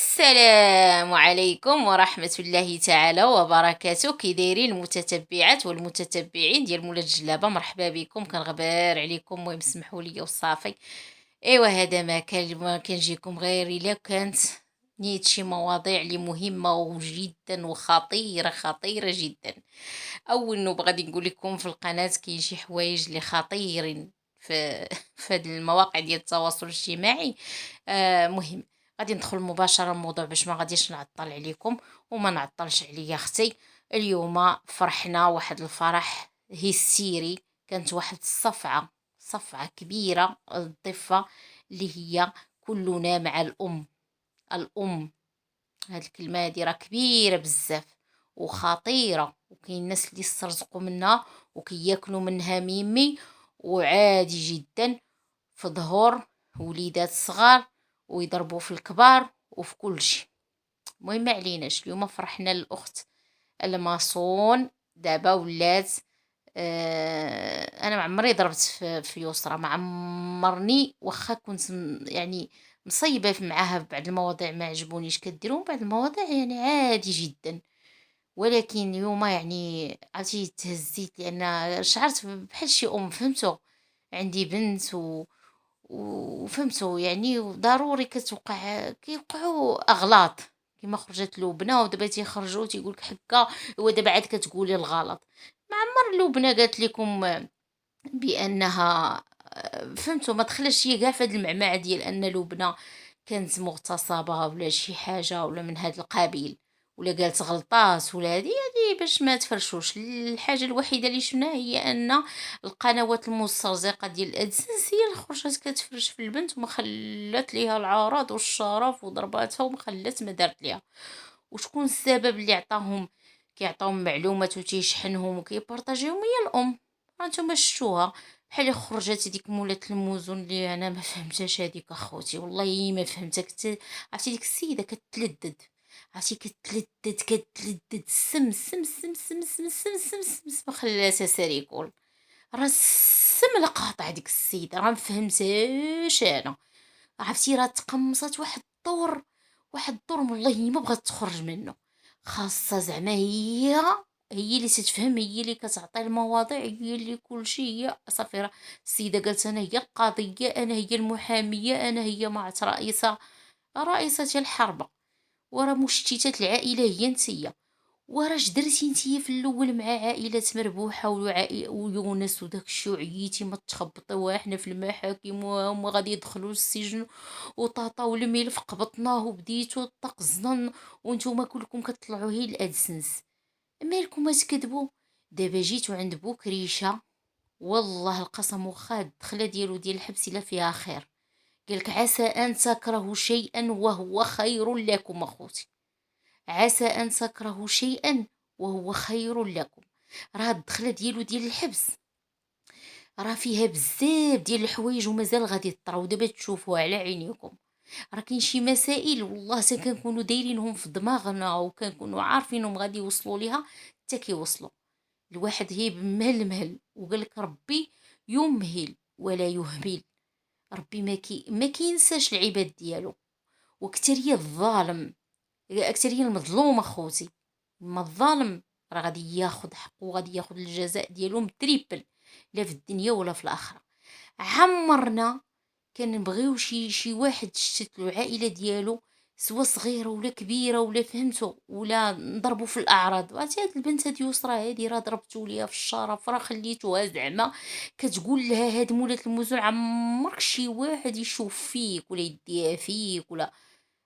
السلام عليكم ورحمة الله تعالى وبركاته. كي دايرين المتتبعات والمتتبعين ديال مولاة الجلابة؟ مرحبا بكم، كنغبر عليكم، المهم سمحوا لي وصافي. ايوا هذا ما كنجيكم غير الا كانت نيت شي مواضيع اللي مهمة جدا وخطيرة خطيرة جدا. اول نوبة غادي نقول لكم في القناة كاين شي حوايج اللي خطيرين في في هاد المواقع ديال التواصل الاجتماعي. مهم غادي ندخل مباشرة الموضوع باش ما غاديش نعطل عليكم وما نعطلش عليا اختي. اليوم فرحنا واحد الفرح هستيري، كانت واحد صفعة كبيرة الضفة اللي هي كلنا مع الأم. هاد الكلمة هادي راه كبيرة بزاف وخطيرة، وكاين الناس اللي استرزقوا منها وكياكلوا منها ميمي وعادي جدا في ظهور وليدات صغار ويضربوا في الكبار وفي كل شيء. المهم ما عليناش، اليوم فرحنا الاخت الماسون دابا ولات. انا ما عمري ضربت في يسرى، ما عمرني، واخا كنت يعني مصيبه معاها في بعض المواضيع ما عجبونيش كديرهم، بعض المواضيع يعني عادي جدا. ولكن اليوم يعني عرفتي تهزيت لان شعرت بحال شي فهمتوا، عندي بنت وفهمتوا يعني ضروري كيوقعوا اغلاط. كما خرجت لبنى ودابا تيخرجوا تيقولك حكا، هو دابا عاد كتقولي الغلط. ما عمر لبنى قالت لكم بانها فهمتوا ما دخلش هي كاع في هاد المعمعة ديال ان لبنى كانت مغتصبة ولا شي حاجة ولا من هاد القبيل، ولا قالت غلطات ولا هادي باش ما تفرشوش. الحاجة الوحيدة اللي شفناها هي ان القنوات المسترزقة ديال الادسنس هي اللي خرجت كتفرش في البنت وما خلات ليها العراض والشرف وضرباتها وما خلات ما دارت ليها. وشكون السبب اللي عطاهم كيعطيهم معلومات وتيشحنهم وكيبارطاجيهم؟ هي الام. هانتوما شفتوها بحال خرجت هذيك مولات الموزون اللي انا ما فهمتهاش هذيك اخوتي، والله ما فهمتها. عرفتي ديك السيده كتلدد، عرفتي كتلدد السم ما خلاتها ساريكول. راه السم لقاطع ديك السيده، راه ما فهمتهاش انا. عرفتي راه تقمصات واحد الدور والله ما بغات تخرج منه. خاصة زعما هي اللي تتفهم، هي اللي كتعطي المواضيع، هي اللي كل شيء هي صافي. راه السيدة قالت انا هي القضية، انا هي المحامية، انا هي مع رئيسة الحربة، ورا مشتتات العائلة هي نتيا. وراش درتي نتيا في الاول مع عائله مربوحه ويونس وداك الشيء وعييتي ما تخبطوا احنا في المحاكم وهما غادي يدخلوا السجن وطاطاو الملف قبطناه وبديتو طقزنا وانتوما كلكم كتطلعوا هي الادسنس. مالكم ما تكذبوا؟ دابا جيتو عند بوكريشه، والله القسم واخا الدخله ديالو ديال الحبس الا فيها خير. قالك عسى ان تكرهوا شيئا وهو خير لكم اخوتي، عسى أن تكرهوا شيئا وهو خير لكم. راه الدخلة ديالو ديال الحبس راه فيها بزاف ديال الحوايج ومازال غادي تطراو، دابا تشوفوها على عينيكم. راه كاين شي مسائل والله حتى كنكونوا دايرينهم في دماغنا وكنكونوا عارفينهم غادي يوصلوا ليها حتى كيوصلوا. الواحد هي بمهل وقالك ربي يمهل ولا يهمل. ربي ما كينساش العباد ديالو. وكتريا الظالم، اكثريه المظلوم اخوتي، ما الظالم راه غادي ياخذ حقه وغادي ياخذ الجزاء ديالو متريبل، لا في الدنيا ولا في الاخره. عمرنا كنبغيو شي واحد شتت له العائله ديالو، سوا صغيره ولا كبيره ولا فهمتو ولا نضربوا في الاعراض. عرفتي هاد البنت هاد يسرى هادي راه ضربتو ليها في الشرف، راه خليتوها زعما كتقول لها هاد مولات الموزون عمرك شي واحد يشوف فيك ولا يديها فيك ولا.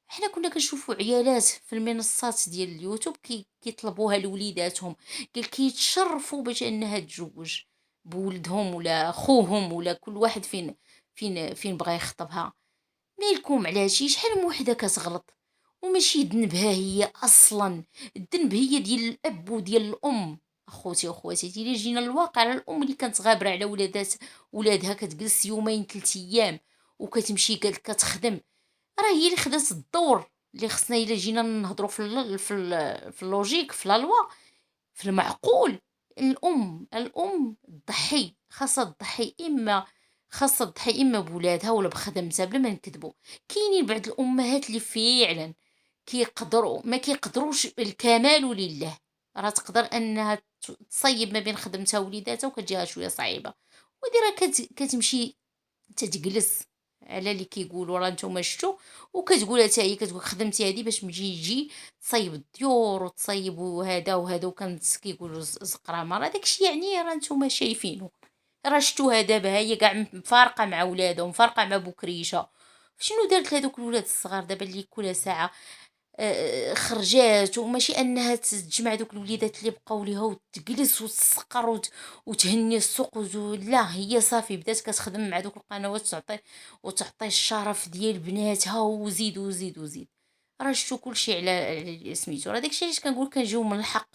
حنا كنا كنشوفوا عيالات في المنصات ديال اليوتيوب كيطلبوها لوليداتهم، قال كيتشرفوا باش انها تزوج بولدهم ولا خوهم ولا كل واحد فين بغى يخطبها. مالكم علاش شحال من وحده كتغلط وماشي ذنبها هي اصلا، الذنب هي ديال الاب وديال الام. اخوتي واخواتي الا جينا للواقع، على الام اللي كانت غابره على ولادها كتجلس يومين 3 ايام وكتمشي قالك كتخدم، راه هي اللي خدات الدور اللي خصنا الا جينا نهضروا في اللوجيك في لا لوا في المعقول. الام تضحي، خاصها تضحي اما بولادها ولا بخدمتها بلا ما نكذبوا. كاينين بعض الامهات اللي فعلا ما كيقدروش، الكمال لله. راه تقدر أنها تصيب ما بين خدمتها ووليداتها وكتجيها شوية صعيبة، ودي راه كتمشي تتجلس على اللي كيقولوا راه نتوما شفتوا، وكتقولها حتى هي، كتقول خدمتي هذه باش تجي تصايب الطيور وتصايب وهذا وهذا، وكانت كيقولوا زقرامه، راه داكشي يعني راه نتوما شايفينه، راه شفتوها دابا ها هي كاع مفارقه مع ولادها ومفارقه مع بكريشه. شنو دارت لهذوك الولاد الصغار دابا اللي كل ساعه خرجات، وماشي انها تجمع دوك الوليدات اللي بقاو ليها وتجلس وتسقر وتهني السوق لا، هي صافي بدات كتخدم مع دوك القنوات، وتعطي الشرف ديال بناتها، وزيد وزيد وزيد. راه شتو كلشي على سميتو، راه داكشي علاش كنقول كنجيو من الحق.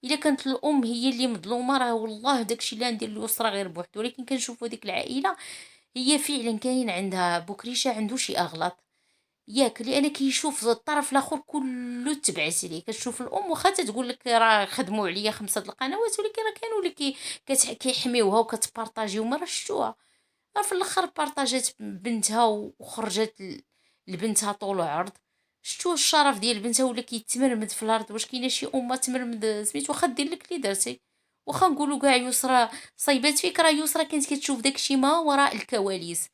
الا كانت الام هي اللي مظلومه، راه والله داكشي لا ندير اليسرى غير بوحدو، ولكن كنشوفوا ديك العائله هي فعلا كاين عندها بكريشه عنده شي اغلاط، ياك لأن كيشوف الطرف الآخر كلّه تبعات ليه، كتشوف الأم واخا تتقول لك راه خدموا عليا 5 د القنوات، ولكن راه كانوا اللي كيحميوها وكتبارطاجيو، راه شفتوها، راه في الآخر بارطاجات بنتها وخرجت لبنتها طول وعرض، شفتوا الشرف ديال بنتها ولا كيتمرمد في الأرض. واش كاينة شي أمة تمرمد سميتو واخا دير لك اللي درتي، واخا نقولوا كاع يسرى صايبات فيك، راه يسرى كانت كتشوف داكشي ما وراء الكواليس.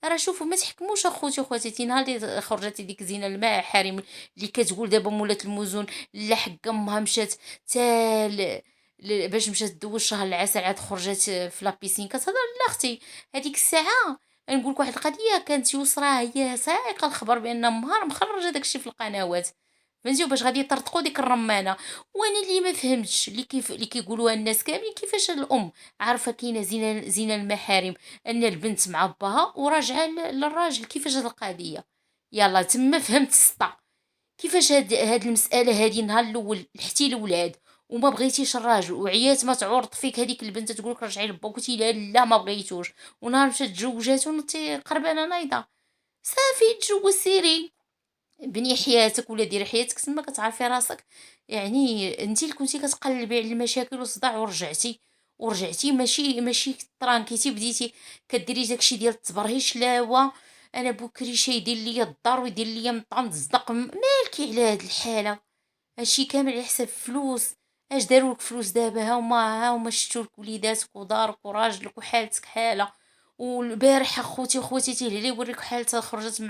راه شوفوا ما تحكموش اخوتي وخواتاتي، نهار اللي خرجت ديك زينه المحارم اللي كتقول دابا مولات الموزون لا حق امها مشات تا باش مشات دوز شهر العسل، عاد خرجت في لابيسين كتهضر. لا اختي، هذيك الساعه نقول لك واحد القضيه، كانت يسرى هي سائقه الخبر بان امها مخرجه داكشي في القنوات، فهمتي، باش غادي يطرطقوا ديك الرمانه. وانا اللي ما فهمتش اللي كيقولوها الناس كاملين، كيفاش الام عارفه كاينه زينه المحارم ان البنت مع باها وراجعه للراجل، كيفاش هاد القضيه؟ يلا تما فهمت السطا، كيفاش هاد المساله هادي نهار الاول لحتي الولاد وما بغيتيش الراجل، وعيات ما تعورط فيك هذيك البنت تقول لك رجعي لبا، قلتي لا لا ما بغيتوش، ونهار مشات تزوجاتو نتي قربانه نايضه، صافي تزوج سيري بني حياتك ولا ديري حياتك تما كتعرفي راسك. يعني انت اللي كنتي كتقلبي على المشاكل والصداع ورجعتي ماشي ترانكيتي بديتي كديري داكشي ديال التبرهيش، لا هو انا بكري شي يدير ليا الدار ويدير ليا مطعم تصدق مالكي على هاد الحاله، هادشي كامل على حساب فلوس. اش داروك فلوس دابا؟ ها هما شتولك وليداتك ودارك وراجلك وحالتك حاله. والبارح اخوتي وخواتاتي اللي يوريك حالتها خرجت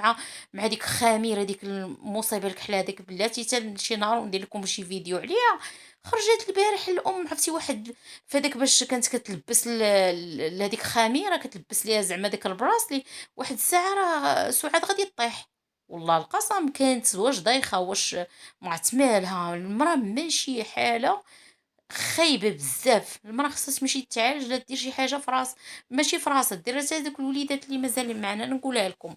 مع ديك خميره، ديك المصيبه الكحله هذيك بلاتي، حتى شي نهار وندير لكم شي فيديو عليها. خرجت البارح الام عرفتي واحد فداك باش كانت كتلبس لهذيك خميره، كتلبس ليها زعما داك البراسلي، واحد الساعه راه سعاد غادي طيح. والله القسم كانت واش دايخه واش معتمالها المراه، ماشي حاله خايبه بزاف. المراه خصها تمشي تعالج، لا دير شي حاجه في راس، ماشي في راسها دير حتى هذوك الوليدات اللي مازالين معنا نقولها لكم.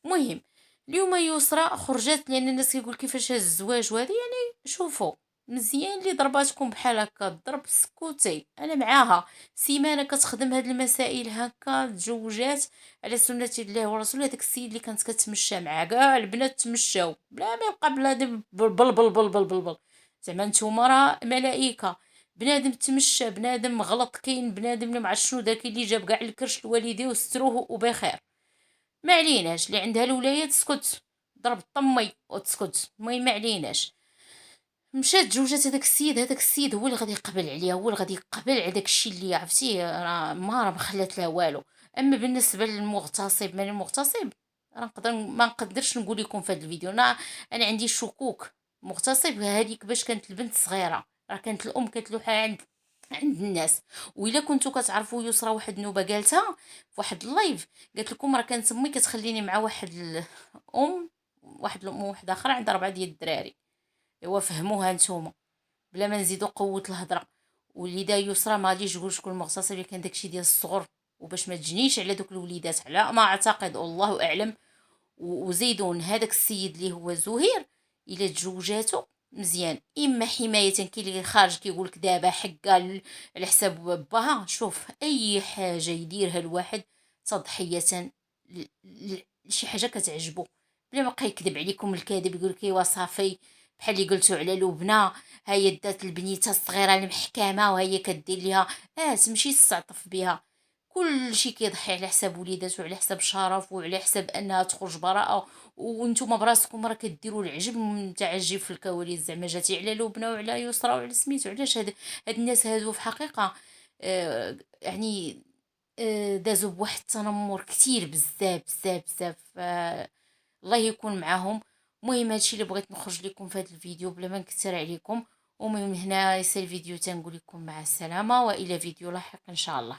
المهم اليوم يسرى خرجت، لان الناس كيقول كيفاش هز الزواج وهذا، يعني شوفوا مزيان اللي ضرباتكم بحال هكا ضرب سكوتي، انا معاها سيمانه كتخدم هاد المسائل هكا، تزوجات على سنه الله ورسوله. هذاك السيد اللي كانت كتمشى معاه كاع البنات تمشاو بلا ما يبقى بنادم بل بل بل بل بل بل بل. زعما نتوما راه ملائكه، بنادم تمشى، بنادم غلط، كاين بنادم اللي معرف شنو داك اللي جاب كاع الكرش لوالديه وستروه وبخير. ما عليناش اللي عندها الولايه تسكت، ضرب طمي وتسكت، المهم ما عليناش. مشات تزوجات هذاك السيد هو اللي غادي يقبل عليها، هو اللي غادي يقبل على داك الشيء اللي عرفتيه، راه ما خلات لها والو. اما بالنسبه للمغتصب، من المغتصب راه ما نقدرش نقول لكم في هذا الفيديو، انا عندي شكوك. مغتصب هذيك باش كانت البنت صغيره، راه كانت الام كتلوحها عند الناس. والا كنتو كتعرفوا يسرى واحد النوبه قالتها في واحد اللايف، قالت لكم راه كانت امي كتخليني مع واحد الام، واحد الام واحد اخر عندها 4 ديال الدراري. ايوا فهموها نتوما بلا ما نزيدو قوه الهضره. وليدا يسرى ما غاديش تقول شكون المغتصب اللي كان داكشي ديال الصغر، وباش ما تجنيش على دوك الوليدات على ما اعتقد والله اعلم. وزيدون هذاك السيد اللي هو زهير الا تزوجاتو مزيان، اما حمايه، كاين اللي خارج كيقول لك دابا حقا على حساب باها. شوف اي حاجه يديرها الواحد تضحيه لشي حاجه كتعجبو، بلا ما بقى يكذب عليكم الكاذب يقول لك ايوا صافي، بحال اللي قلتو على لبنى، هي دات البنيته الصغيره المحكمه وهي كدير ليها تمشي تستعطف بها. كلشي كيضحي على حساب وليداتو، على حساب شرفه، وعلى حساب أنها تخرج براءة، وانتم براسكم راه كديروا العجب متعجب في الكواليس، زعما جاتي على لبنى وعلى يسرى وعلى سميتو. علاش هاد الناس هادو في حقيقة يعني دازوا بواحد التنمر كتير بزاف بزاف بزاف. الله يكون معاهم. المهم هادشي اللي بغيت نخرج لكم في هذا الفيديو بلا ما نكثر عليكم. ومن هنا يسال الفيديو تنقول لكم مع السلامة، والى فيديو لاحق ان شاء الله.